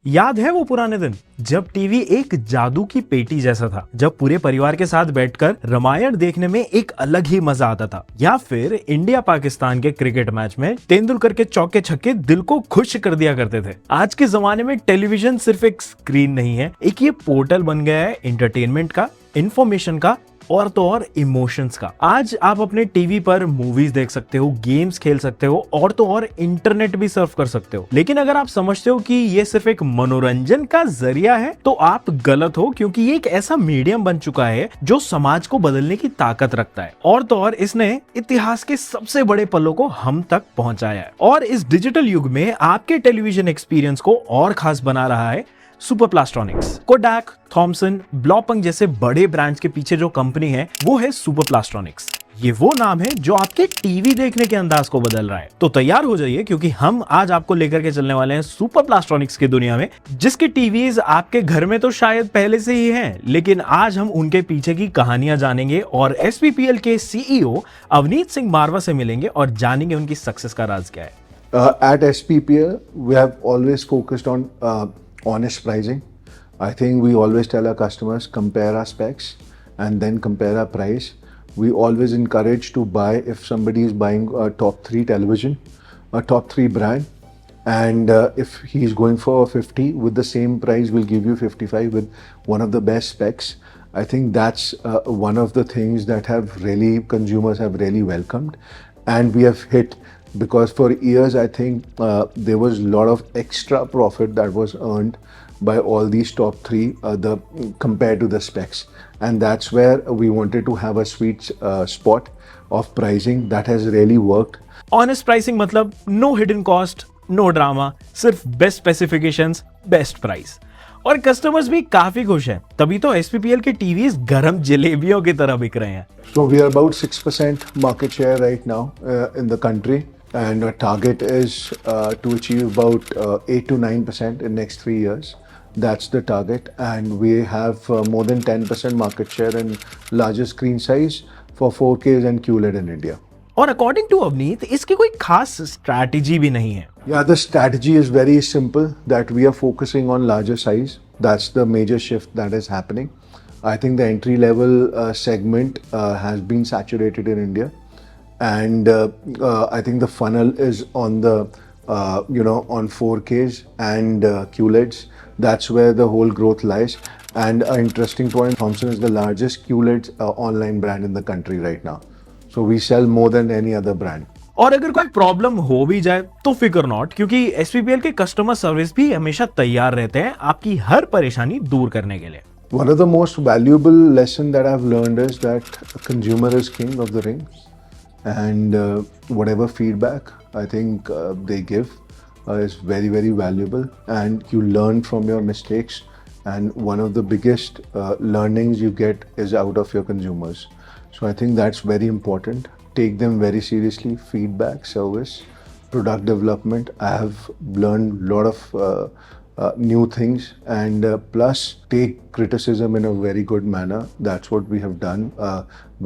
याद है वो पुराने दिन जब टीवी एक जादू की पेटी जैसा था, जब पूरे परिवार के साथ बैठकर रामायण देखने में एक अलग ही मजा आता था, या फिर इंडिया पाकिस्तान के क्रिकेट मैच में तेंदुलकर के चौके छक्के दिल को खुश कर दिया करते थे। आज के जमाने में टेलीविजन सिर्फ एक स्क्रीन नहीं है, एक ये पोर्टल बन गया है एंटरटेनमेंट का, इंफॉर्मेशन का और तो और इमोशंस का। आज आप अपने टीवी पर मूवीज देख सकते हो, गेम्स खेल सकते हो और तो और इंटरनेट भी सर्फ कर सकते हो। लेकिन अगर आप समझते हो कि ये सिर्फ एक मनोरंजन का जरिया है तो आप गलत हो, क्योंकि ये एक ऐसा मीडियम बन चुका है जो समाज को बदलने की ताकत रखता है और तो और इसने इतिहास के सबसे बड़े पलों को हम तक पहुंचाया है। और इस डिजिटल युग में आपके टेलीविजन एक्सपीरियंस को और खास बना रहा है सुपर प्लास्ट्रॉनिक्स। कोडैक, थॉमसन, ब्लॉपंक्ट जैसे बड़े ब्रांड्स के पीछे जो कंपनी है वो है सुपर प्लास्ट्रॉनिक्स। ये वो नाम है जो आपके टीवी देखने के अंदाज को बदल रहा है। तो तैयार हो जाइए, क्योंकि हम आज आपको लेकर के चलने वाले हैं सुपर प्लास्ट्रॉनिक्स की दुनिया में, जिसके टीवीज आपके घर में तो शायद पहले से ही हैं, लेकिन आज हम उनके पीछे की कहानियां जानेंगे और एसपीपीएल के सीईओ अवनीत सिंह मारवा से मिलेंगे और जानेंगे उनकी सक्सेस का राज क्या है। At SPPL, we have always focused on honest pricing. I think we always tell our customers compare our specs and then compare our price. We always encourage to buy if somebody is buying a top 3 television, a top 3 brand, and if he's going for 50 with the same price, we'll give you 55 with one of the best specs. I think that's one of the things that have really consumers have really welcomed, and we have hit. Because for years, I think there was a lot of extra profit that was earned by all these top 3 compared to the specs, and that's where we wanted to have a sweet spot of pricing that has really worked. Honest pricing मतलब no hidden cost, no drama, सिर्फ best specifications, best price. और customers भी काफी खुश हैं, तभी तो एसपीपीएल के टीवीज गरम जलेबियों की तरह बिक रहे हैं। So we are about 6% market share right now in the country. And our target is to achieve about 8 to 9% in next 3 years. That's the target, and we have more than 10% market share in larger screen size for 4Ks and QLED in India. और according to Avneet इसकी कोई खास strategy भी नहीं है। Yeah, the strategy is very simple, that we are focusing on larger size. That's the major shift that is happening. I think the entry level segment has been saturated in India. And I think the funnel is on the on 4Ks and QLEDs. That's where the whole growth lies. And an interesting point, Thomson is the largest QLED online brand in the country right now. So we sell more than any other brand. और अगर कोई problem हो भी जाए तो फिकर not, क्योंकि एसपीपीएल के कस्टमर सर्विस भी हमेशा तैयार रहते हैं आपकी हर परेशानी दूर करने के लिए। One of the most valuable lesson that I've learned is that a consumer is king of the ring. And whatever feedback I think they give is very, very valuable, and you learn from your mistakes, and one of the biggest learnings you get is out of your consumers. So I think that's very important. Take them very seriously. Feedback, service, product development. I have learned a lot of new things, and plus take criticism in a very good manner. That's what we have done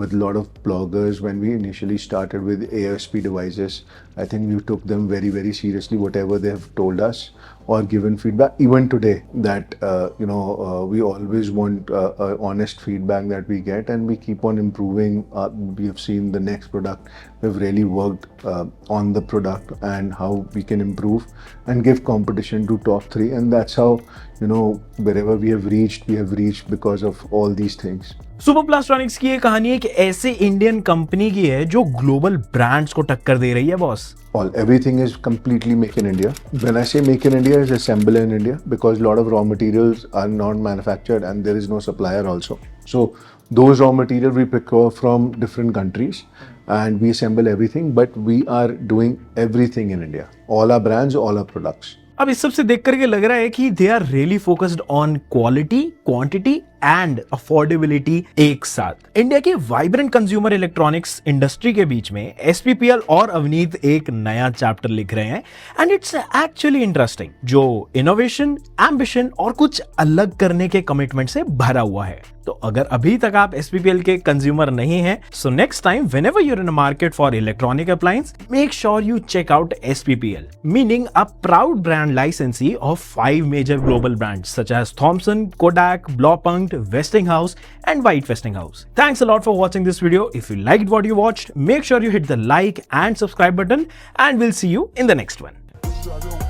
with a lot of bloggers when we initially started with ASP devices. I think we took them very, very seriously, whatever they have told us or given feedback. Even today, that we always want honest feedback that we get, and we keep on improving. We have seen the next product. We've really worked on the product and how we can improve and give competition to top 3. And that's how, wherever we have reached because of all these things. Super Plastronics की ये कहानी एक ऐसे Indian company की है जो global brands को टक्कर दे रही है boss. Everything is completely make in India. When I say make in India, is assemble in India, because a lot of raw materials are not manufactured and there is no supplier also. So those raw materials we procure from different countries and we assemble everything, but we are doing everything in India. All our brands, all our products. अब इस सब से देख करके लग रहा है कि they are really focused on quality, quantity and affordability एक साथ। इंडिया के वाइब्रेंट कंज्यूमर इलेक्ट्रॉनिक्स इंडस्ट्री के बीच में एसपीपीएल और अवनीत एक नया चैप्टर लिख रहे हैं एंड इट्स एक्चुअली इंटरेस्टिंग, जो इनोवेशन, एम्बिशन और कुछ अलग करने के कमिटमेंट से भरा हुआ है। तो अगर अभी तक आप एसपीपीएल के कंज्यूमर नहीं हैं, so next time whenever you are in a market for electronic appliance, make sure you check out SPPL, meaning a proud brand licensee of 5 major global brands such as Thomson, Kodak, Blaupunkt, Westinghouse, and White Westinghouse. Thanks a lot for watching this video. If you liked what you watched, make sure you hit the like and subscribe button, and we'll see you in the next one.